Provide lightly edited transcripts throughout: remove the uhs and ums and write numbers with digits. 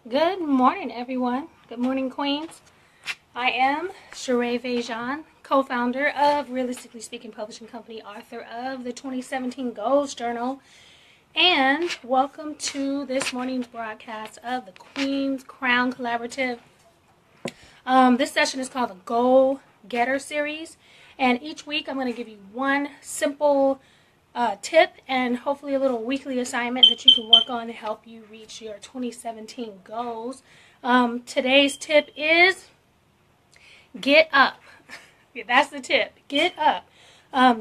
Good morning, everyone. Good morning, Queens. I am Sheréa VéJauan, co-founder of Realistically Speaking Publishing Company, author of the 2017 Goals Journal, and welcome to this morning's broadcast of the Queens Crown Collaborative. This session is called the Goal Getter Series, and each week I'm going to give you one simple tip and hopefully a little weekly assignment that you can work on to help you reach your 2017 goals. Today's tip is get up. That's the tip. Get up.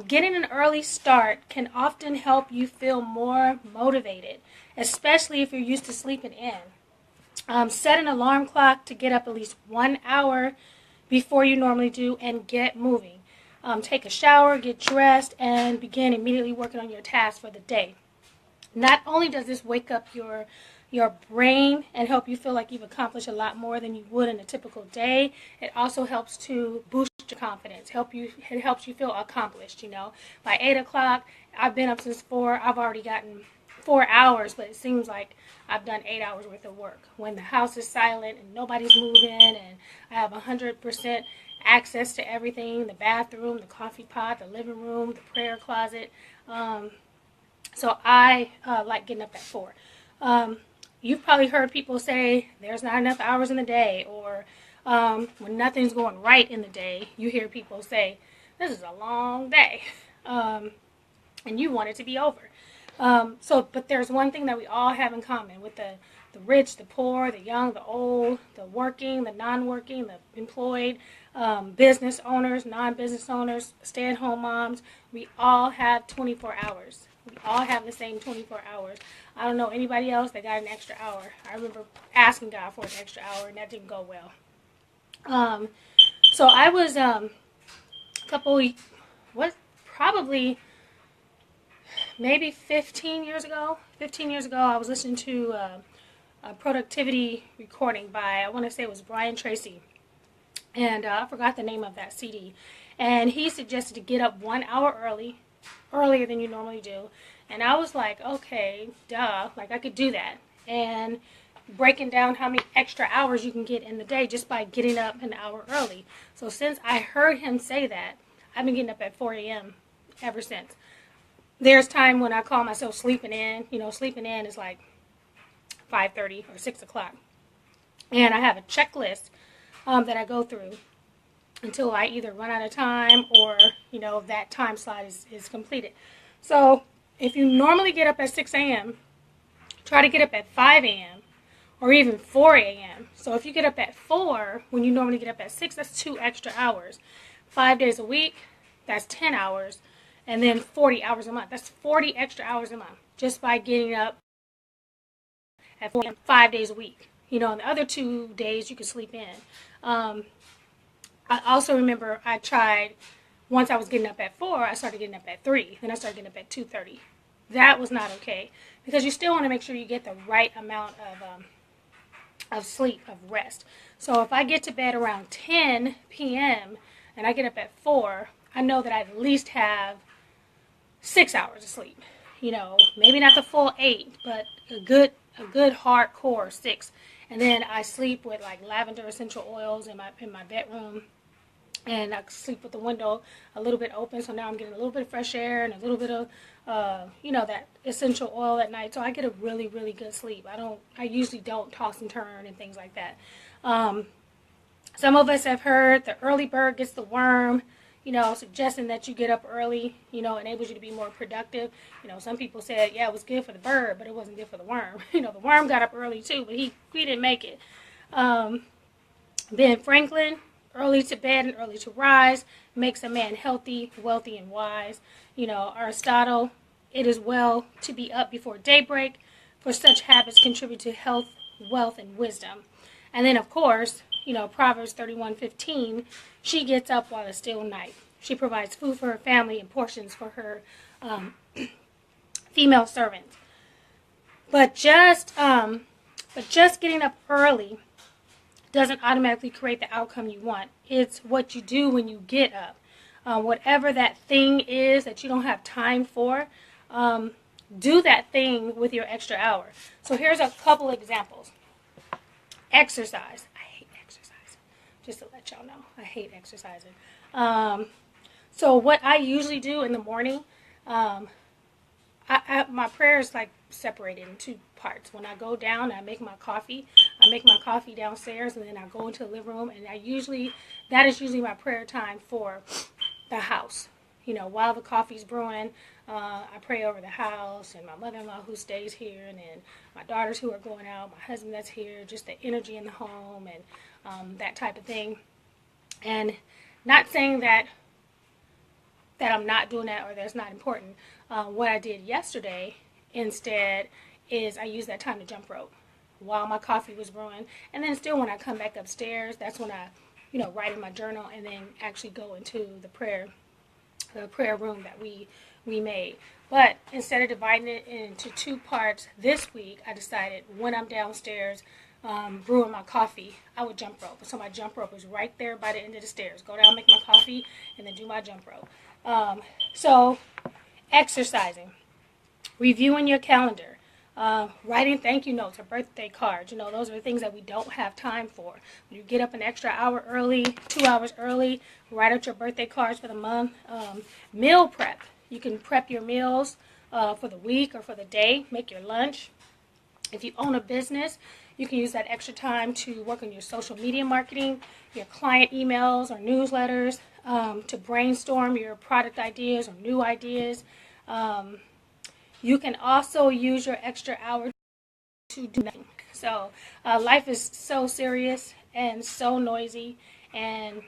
Getting an early start can often help you feel more motivated, especially if you're used to sleeping in. Set an alarm clock to get up at least 1 hour before you normally do and get moving. Take a shower, get dressed, and begin immediately working on your tasks for the day. Not only does this wake up your brain and help you feel like you've accomplished a lot more than you would in a typical day, it also helps to boost your confidence. It helps you feel accomplished. By 8 o'clock, I've been up since 4. I've already gotten 4 hours, but it seems like I've done 8 hours worth of work. When the house is silent and nobody's moving and I have 100% access to everything, the bathroom, the coffee pot, the living room, the prayer closet. So I like getting up at 4. You've probably heard people say there's not enough hours in the day, or when nothing's going right in the day, you hear people say, this is a long day, and you want it to be over. But there's one thing that we all have in common with the rich, the poor, the young, the old, the working, the non-working, the employed, business owners, non-business owners, stay-at-home moms. We all have 24 hours. We all have the same 24 hours. I don't know anybody else that got an extra hour. I remember asking God for an extra hour, and that didn't go well. So I was probably maybe 15 years ago. 15 years ago, I was listening to a productivity recording by, I want to say it was Brian Tracy, and I forgot the name of that CD. And he suggested to get up 1 hour earlier than you normally do. And I was like, okay, duh, like I could do that. And breaking down how many extra hours you can get in the day just by getting up an hour early. So since I heard him say that, I've been getting up at 4 a.m. ever since. There's time when I call myself sleeping in. Sleeping in is like 5:30 or 6 o'clock. And I have a checklist that I go through until I either run out of time or, that time slot is completed. So if you normally get up at 6 a.m., try to get up at 5 a.m. or even 4 a.m. So if you get up at 4 when you normally get up at 6, that's 2 extra hours. 5 days a week, that's 10 hours. And then 40 hours a month. That's 40 extra hours a month just by getting up at 4 5 days a week. And the other 2 days you can sleep in. I also remember I tried, once I was getting up at 4, I started getting up at 3. Then I started getting up at 2:30. That was not okay because you still want to make sure you get the right amount of sleep, of rest. So if I get to bed around 10 p.m. and I get up at 4, I know that I at least have 6 hours of sleep. Maybe not the full 8, but a good hardcore 6. And then I sleep with like lavender essential oils in my bedroom, and I sleep with the window a little bit open. So now I'm getting a little bit of fresh air and a little bit of that essential oil at night. So I get a really, really good sleep. I usually don't toss and turn and things like that. Some of us have heard the early bird gets the worm. Suggesting that you get up early, enables you to be more productive. Some people said, yeah, it was good for the bird, but it wasn't good for the worm. The worm got up early too, but he didn't make it. Ben Franklin, early to bed and early to rise makes a man healthy, wealthy, and wise. Aristotle, it is well to be up before daybreak, for such habits contribute to health, wealth, and wisdom. And then, of course, Proverbs 31:15, she gets up while it's still night. She provides food for her family and portions for her female servants. But just getting up early doesn't automatically create the outcome you want. It's what you do when you get up. Whatever that thing is that you don't have time for, do that thing with your extra hour. So here's a couple examples. exercise. I hate exercising. Just to let y'all know, I hate exercising. So what I usually do in the morning, my prayer is like separated in two parts. When I go down, I make my coffee. I make my coffee downstairs, and then I go into the living room, and that is usually my prayer time for the house. You know, while the coffee's brewing, I pray over the house and my mother-in-law who stays here, and then my daughters who are going out, my husband that's here, just the energy in the home and that type of thing. And not saying that I'm not doing that or that's not important. What I did yesterday instead is I used that time to jump rope while my coffee was brewing, and then still when I come back upstairs, that's when I, write in my journal and then actually go into the prayer room that we made. But instead of dividing it into two parts this week, I decided when I'm downstairs brewing my coffee, I would jump rope. So my jump rope was right there by the end of the stairs. Go down, make my coffee, and then do my jump rope. So exercising, reviewing your calendar, writing thank you notes or birthday cards. Those are the things that we don't have time for. When you get up an extra hour early, 2 hours early, write out your birthday cards for the month. Meal prep. You can prep your meals for the week or for the day. Make your lunch. If you own a business, you can use that extra time to work on your social media marketing, your client emails or newsletters, to brainstorm your product ideas or new ideas. You can also use your extra hour to do nothing. So life is so serious and so noisy, and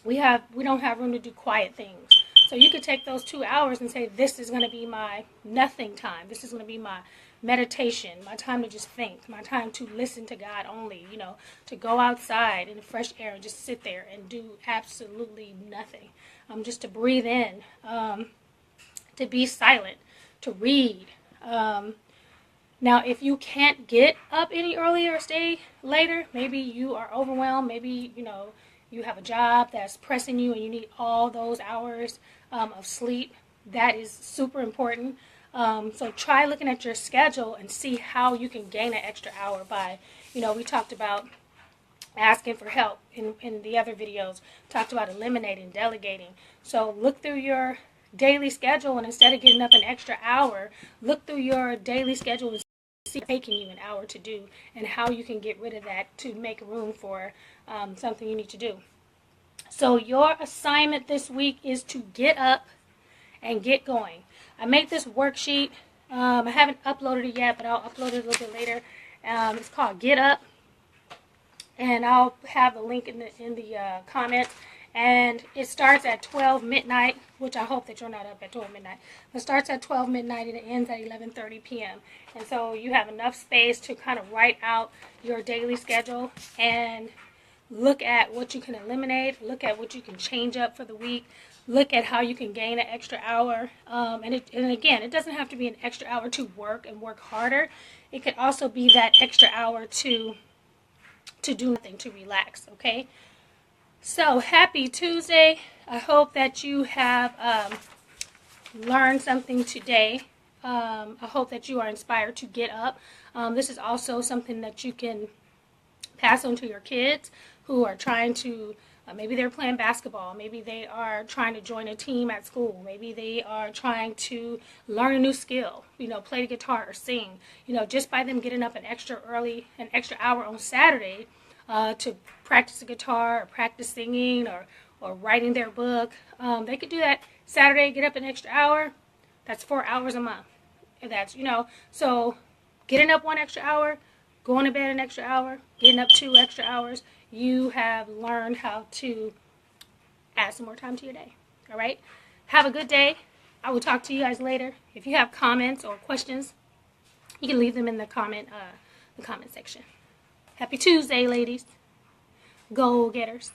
we don't have room to do quiet things. So you could take those 2 hours and say, this is going to be my nothing time. This is going to be my meditation, my time to just think, my time to listen to God only, to go outside in the fresh air and just sit there and do absolutely nothing. Just to breathe in, to be silent, to read. Now, if you can't get up any earlier or stay later, maybe you are overwhelmed, maybe, you have a job that's pressing you and you need all those hours of sleep. That is super important. So try looking at your schedule and see how you can gain an extra hour by, we talked about asking for help in the other videos, talked about eliminating, delegating. So look through your daily schedule, and instead of getting up an extra hour, look through your daily schedule and see what's taking you an hour to do and how you can get rid of that to make room for something you need to do. So your assignment this week is to get up and get going. I made this worksheet. I haven't uploaded it yet, but I'll upload it a little bit later. It's called Get Up, and I'll have a link in the comments. And it starts at 12 midnight, which I hope that you're not up at 12 midnight. It starts at 12 midnight and it ends at 11:30 p.m. And so you have enough space to kind of write out your daily schedule and look at what you can eliminate, look at what you can change up for the week, look at how you can gain an extra hour. And again, it doesn't have to be an extra hour to work and work harder. It could also be that extra hour to do nothing, to relax, okay? So, happy Tuesday. I hope that you have learned something today. I hope that you are inspired to get up. This is also something that you can pass on to your kids who are trying to, maybe they're playing basketball, maybe they are trying to join a team at school, maybe they are trying to learn a new skill, play the guitar or sing. Just by them getting up an extra hour on Saturday, to practice the guitar or practice singing or writing their book. They could do that Saturday, get up an extra hour. That's 4 hours a month. That's, so getting up 1 extra hour, going to bed an extra hour, getting up 2 extra hours, you have learned how to add some more time to your day. All right? Have a good day. I will talk to you guys later. If you have comments or questions, you can leave them in the comment section. Happy Tuesday, ladies. Go getters.